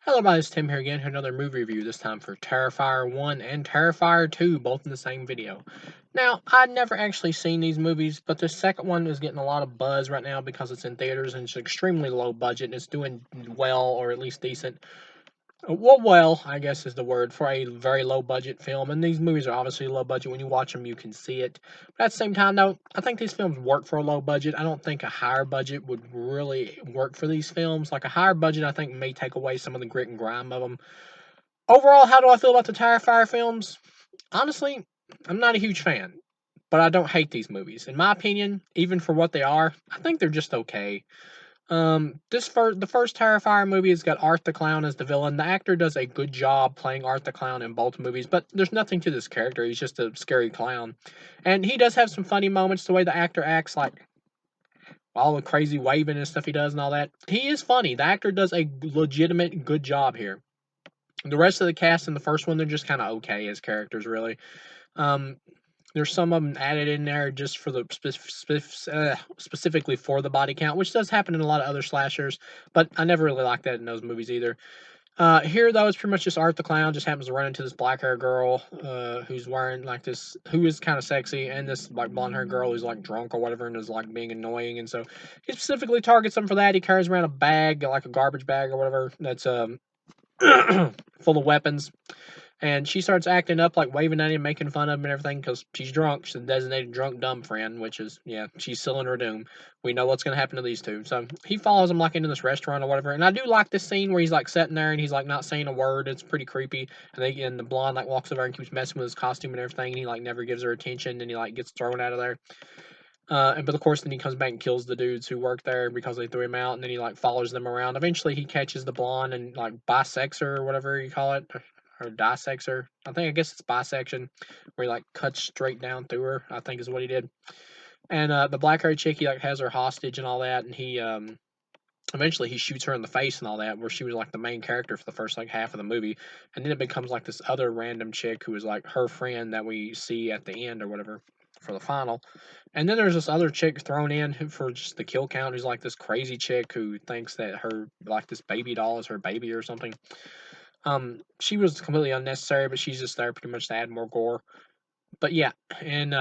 Hello, everybody, it's Tim here again for another movie review, this time for Terrifier 1 and Terrifier 2, both in the same video. Now, I'd never actually seen these movies, but the second one is getting a lot of buzz right now because it's in theaters and it's extremely low budget and it's doing well, or at least decent. Well, I guess is the word for a very low budget film, and these movies are obviously low budget. When you watch them, you can see it. But at the same time, though, I think these films work for a low budget. I don't think a higher budget would really work for these films. Like a higher budget, I think may take away some of the grit and grime of them. Overall, how do I feel about the Terrifier films? Honestly, I'm not a huge fan, but I don't hate these movies. In my opinion, even for what they are, I think they're just okay. The first Terrifier movie has got Art the Clown as the villain. The actor does a good job playing Art the Clown in both movies, but there's nothing to this character. He's just a scary clown, and he does have some funny moments. The way the actor acts, like all the crazy waving and stuff he does and all that, he is funny. The actor does a legitimate good job here. The rest of the cast in the first one, they're just kind of okay as characters, really. Um, there's some of them added in there just for the specifically for the body count, which does happen in a lot of other slashers, but I never really liked that in those movies either. Here though, it's pretty much just Art the Clown just happens to run into this black hair girl, who's wearing like this, who is kind of sexy, and this like blonde hair girl who's like drunk or whatever and is like being annoying, and so he specifically targets them for that. He carries around a bag, like a garbage bag or whatever, that's full of weapons. And she starts acting up, like waving at him, making fun of him and everything because she's drunk. She's a designated drunk dumb friend, which is, yeah, she's sealing her doom. We know what's going to happen to these two. So he follows him like into this restaurant or whatever. And I do like this scene where he's like sitting there and he's like not saying a word. It's pretty creepy. And the blonde like walks over and keeps messing with his costume and everything. And he like never gives her attention and he like gets thrown out of there. But of course, then he comes back and kills the dudes who work there because they threw him out, and then he like follows them around. Eventually, he catches the blonde and like bisects her or whatever you call it, or dissects her. I guess it's bisection, where he like cuts straight down through her. I think is what he did. And the black haired chick, he like has her hostage and all that, and he eventually he shoots her in the face and all that, where she was like the main character for the first like half of the movie, and then it becomes like this other random chick who is like her friend that we see at the end or whatever for the final. And then there's this other chick thrown in for just the kill count, who's like this crazy chick who thinks that her like this baby doll is her baby or something. She was completely unnecessary, but she's just there pretty much to add more gore. But yeah, and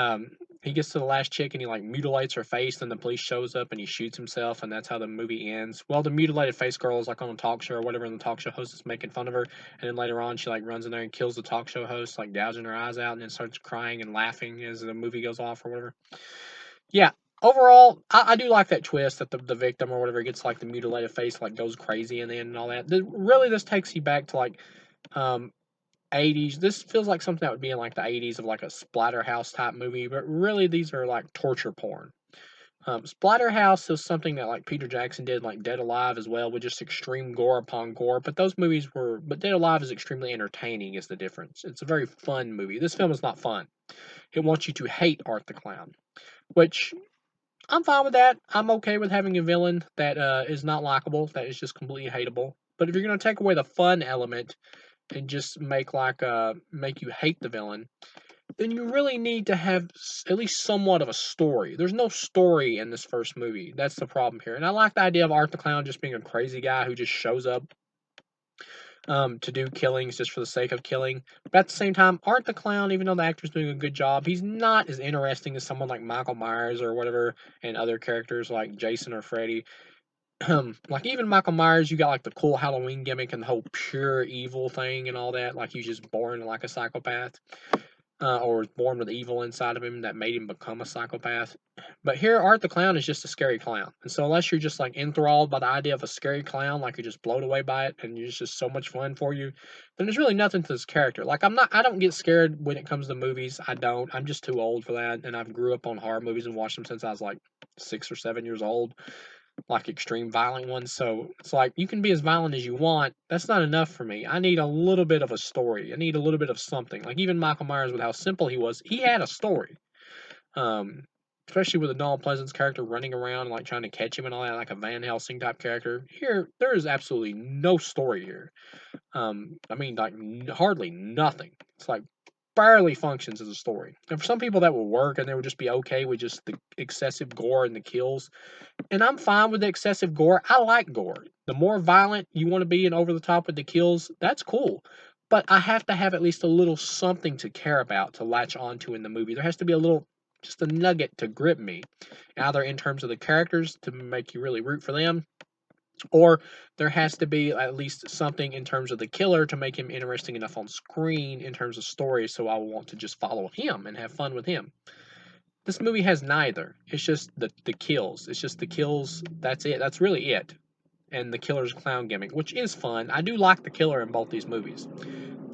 he gets to the last chick and he like mutilates her face. Then the police shows up and he shoots himself, and that's how the movie ends. Well, the mutilated face girl is like on a talk show or whatever, and the talk show host is making fun of her. And then later on, she like runs in there and kills the talk show host, like gouging her eyes out, and then starts crying and laughing as the movie goes off or whatever. Yeah. Overall, I do like that twist that the victim or whatever gets like the mutilated face, like goes crazy in the end and all that. Really, this takes you back to like um, 80s. This feels like something that would be in like the 80s of like a Splatterhouse type movie, but really these are like torture porn. Splatterhouse is something that like Peter Jackson did, like Dead Alive as well, with just extreme gore upon gore. But those movies were, but Dead Alive is extremely entertaining. Is the difference? It's a very fun movie. This film is not fun. It wants you to hate Art the Clown, which I'm fine with that. I'm okay with having a villain that is not likable, that is just completely hateable. But if you're gonna take away the fun element and just make you hate the villain, then you really need to have at least somewhat of a story. There's no story in this first movie. That's the problem here. And I like the idea of Art the Clown just being a crazy guy who just shows up to do killings just for the sake of killing. But at the same time, Art the Clown, even though the actor's doing a good job, he's not as interesting as someone like Michael Myers or whatever, and other characters like Jason or Freddy. Like even Michael Myers, you got like the cool Halloween gimmick and the whole pure evil thing and all that. Like he's just born like a psychopath, or was born with evil inside of him that made him become a psychopath. But here, Art the Clown is just a scary clown. And so, unless you're just like enthralled by the idea of a scary clown, like you're just blown away by it and it's just so much fun for you, then there's really nothing to this character. Like, I don't get scared when it comes to movies. I don't. I'm just too old for that. And I've grew up on horror movies and watched them since I was like 6 or 7 years old, like extreme violent ones. So it's like you can be as violent as you want. That's not enough for me. I need a little bit of a story. I need a little bit of something. Like even Michael Myers, with how simple he was, he had a story. Um, Especially with the Donald Pleasance character running around and like trying to catch him and all that, like a Van Helsing type character. Here, there is absolutely no story here. I mean, like hardly nothing. It's like barely functions as a story. And for some people that will work and they would just be okay with just the excessive gore and the kills. And I'm fine with the excessive gore. I like gore. The more violent you want to be and over the top with the kills, that's cool. But I have to have at least a little something to care about to latch onto in the movie. There has to be a little, just a nugget to grip me, either in terms of the characters to make you really root for them, or there has to be at least something in terms of the killer to make him interesting enough on screen in terms of story so I will want to just follow him and have fun with him. This movie has neither. It's just the kills. It's just the kills. That's it. That's really it. And the killer's clown gimmick, which is fun. I do like the killer in both these movies.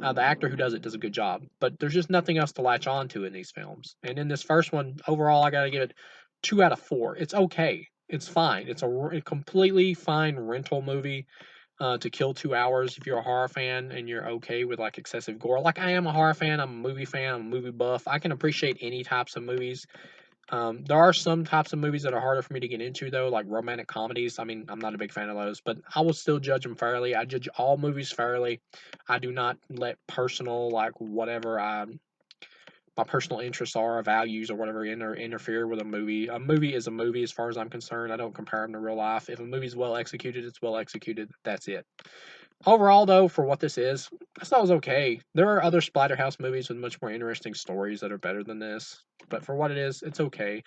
The actor who does it does a good job, but there's just nothing else to latch on to in these films. And in this first one, overall, I gotta give it 2 out of 4. It's okay. It's fine. It's a completely fine rental movie to kill 2 hours if you're a horror fan and you're okay with like excessive gore. Like I am a horror fan, I'm a movie fan, I'm a movie buff. I can appreciate any types of movies. There are some types of movies that are harder for me to get into though, like romantic comedies. I mean, I'm not a big fan of those, but I will still judge them fairly. I judge all movies fairly. I do not let personal like whatever my personal interests are, or values, or whatever interfere with a movie. A movie is a movie as far as I'm concerned. I don't compare them to real life. If a movie's well executed, it's well executed. That's it. Overall, though, for what this is, I thought it was okay. There are other Splatterhouse movies with much more interesting stories that are better than this, but for what it is, it's okay.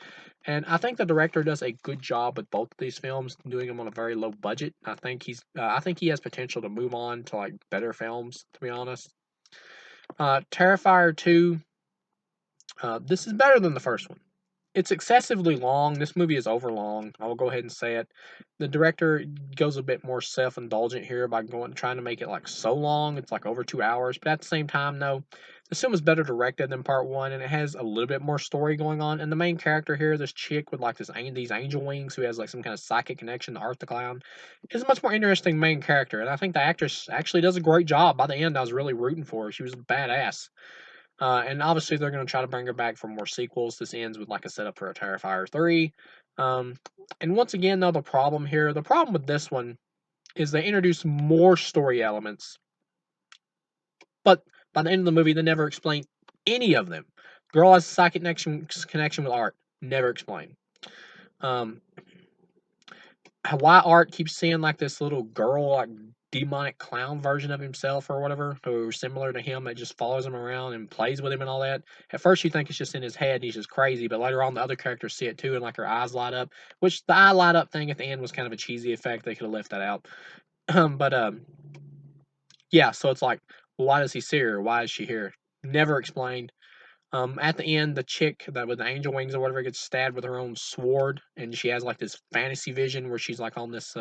And I think the director does a good job with both of these films, doing them on a very low budget. I think he has potential to move on to like better films. To be honest, Terrifier 2. This is better than the first one. It's excessively long. This movie is over long. I will go ahead and say it. The director goes a bit more self-indulgent here by trying to make it like so long. It's like over 2 hours. But at the same time, though, this film is better directed than part one, and it has a little bit more story going on. And the main character here, this chick with like these angel wings, who has like some kind of psychic connection to Art the Clown, is a much more interesting main character. And I think the actress actually does a great job. By the end, I was really rooting for her. She was badass. And obviously, they're going to try to bring her back for more sequels. This ends with like a setup for a Terrifier 3. Um, and once again, though, the problem with this one is they introduce more story elements, but by the end of the movie, they never explain any of them. Girl has a psychic connection with Art, never explained. Um, why Art keeps seeing like this little girl, like demonic clown version of himself or whatever, or similar to him that just follows him around and plays with him and all that. At first, you think it's just in his head, and he's just crazy, but later on, the other characters see it too, and like her eyes light up. Which the eye light up thing at the end was kind of a cheesy effect. They could have left that out. But yeah. So it's like, well, why does he see her? Why is she here? Never explained. At the end, the chick that with the angel wings or whatever gets stabbed with her own sword, and she has like this fantasy vision where she's like on this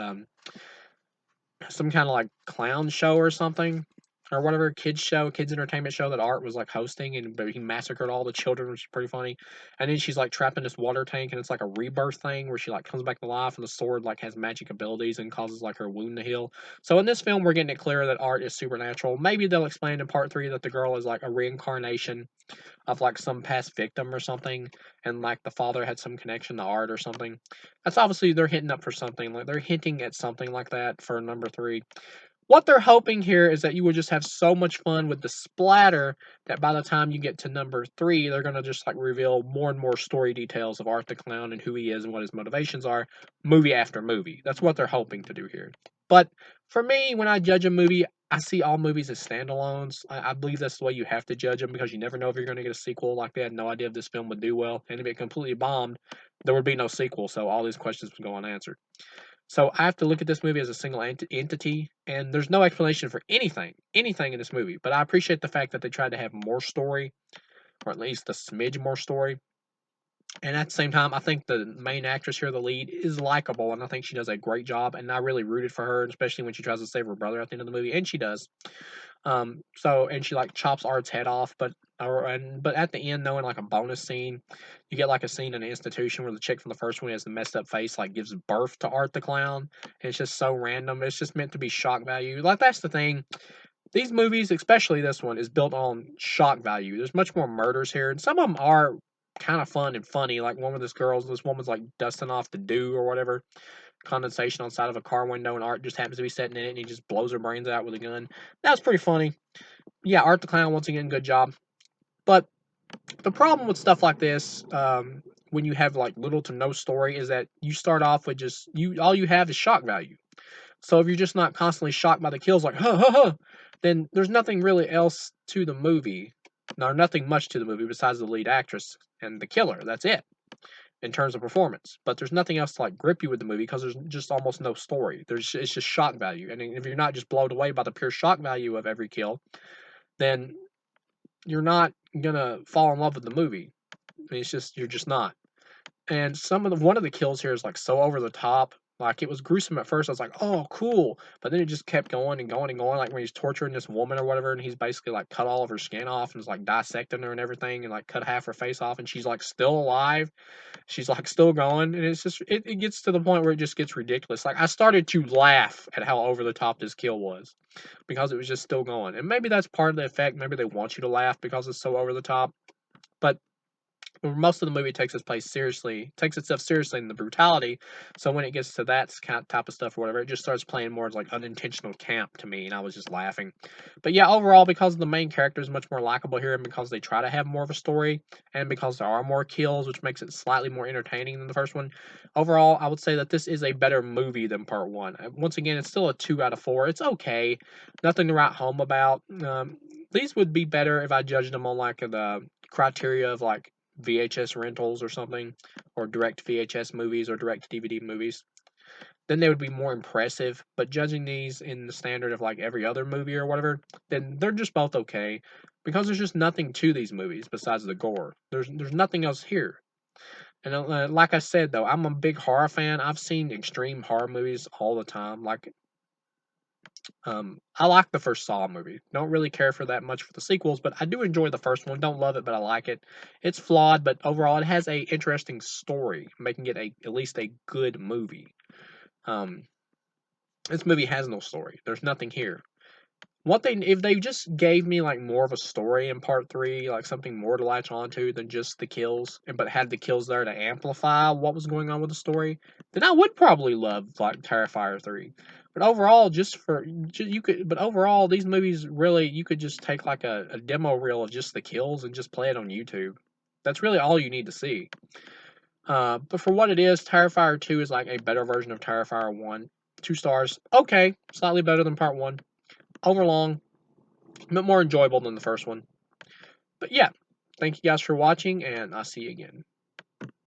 some kind of like clown show or something, or whatever kids entertainment show that Art was like hosting, and but he massacred all the children, which is pretty funny. And then she's like trapped in this water tank, and it's like a rebirth thing where she like comes back to life, and the sword like has magic abilities and causes like her wound to heal. So in this film, we're getting it clear that Art is supernatural. Maybe they'll explain in part 3 that the girl is like a reincarnation of like some past victim or something, and like the father had some connection to Art or something. That's obviously they're hitting up for something, like they're hinting at something like that for number 3. What they're hoping here is that you would just have so much fun with the splatter that by the time you get to number 3, they're gonna just like reveal more and more story details of Art the Clown and who he is and what his motivations are, movie after movie. That's what they're hoping to do here. But for me, when I judge a movie, I see all movies as standalones. I believe that's the way you have to judge them because you never know if you're going to get a sequel. Like they had no idea if this film would do well, and if it completely bombed, there would be no sequel. So all these questions would go unanswered. So I have to look at this movie as a single entity, and there's no explanation for anything in this movie. But I appreciate the fact that they tried to have more story, or at least a smidge more story. And at the same time, I think the main actress here, the lead, is likable, and I think she does a great job. And I really rooted for her, especially when she tries to save her brother at the end of the movie, and she does. And she like chops Art's head off, but at the end, though, in like a bonus scene, you get like a scene in an institution where the chick from the first one has the messed up face, like gives birth to Art the Clown. And it's just so random. It's just meant to be shock value. Like that's the thing. These movies, especially this one, is built on shock value. There's much more murders here, and some of them are kind of fun and funny. Like one with this woman's like dusting off the dew or whatever, condensation on the side of a car window, and Art just happens to be sitting in it, and he just blows her brains out with a gun. That was pretty funny. Yeah, Art the Clown, once again, good job. But the problem with stuff like this, when you have like little to no story, is that you start off with just all you have is shock value. So if you're just not constantly shocked by the kills, like huh huh huh, then there's nothing really else to the movie. No, nothing much to the movie besides the lead actress and the killer. That's it in terms of performance. But there's nothing else to like grip you with the movie because there's just almost no story. It's just shock value, and if you're not just blown away by the pure shock value of every kill, then you're not gonna fall in love with the movie. I mean, it's just you're just not. And one of the kills here is like so over the top. Like it was gruesome at first. I was like, oh, cool. But then it just kept going and going and going. Like when he's torturing this woman or whatever, and he's basically like cut all of her skin off and is like dissecting her and everything and like cut half her face off and she's like still alive. She's like still going. And it's just it gets to the point where it just gets ridiculous. Like I started to laugh at how over the top this kill was because it was just still going. And maybe that's part of the effect. Maybe they want you to laugh because it's so over the top. But most of the movie takes itself seriously in the brutality. So when it gets to that kind of type of stuff or whatever, it just starts playing more as like unintentional camp to me, and I was just laughing. But yeah, overall, because the main character is much more likable here, and because they try to have more of a story, and because there are more kills, which makes it slightly more entertaining than the first one. Overall, I would say that this is a better movie than Part One. Once again, it's still a 2 out of 4. It's okay, nothing to write home about. These would be better if I judged them on like the criteria of like VHS rentals or something, or direct VHS movies or direct DVD movies, then they would be more impressive. But judging these in the standard of like every other movie or whatever, then they're just both okay because there's just nothing to these movies besides the gore. There's nothing else here. And like I said though, I'm a big horror fan. I've seen extreme horror movies all the time. Like I like the first Saw movie. Don't really care for that much for the sequels, but I do enjoy the first one. Don't love it, but I like it. It's flawed, but overall, it has a interesting story, making it at least a good movie. Um, this movie has no story. There's nothing here. What they if they just gave me like more of a story in part three, like something more to latch onto than just the kills, but had the kills there to amplify what was going on with the story, then I would probably love like Terrifier 3. But overall, but overall, these movies really you could just take like a demo reel of just the kills and just play it on YouTube. That's really all you need to see. But for what it is, Terrifier 2 is like a better version of Terrifier 1. 2 stars. Okay, slightly better than part 1. Overlong, but more enjoyable than the first one. But yeah, thank you guys for watching, and I'll see you again.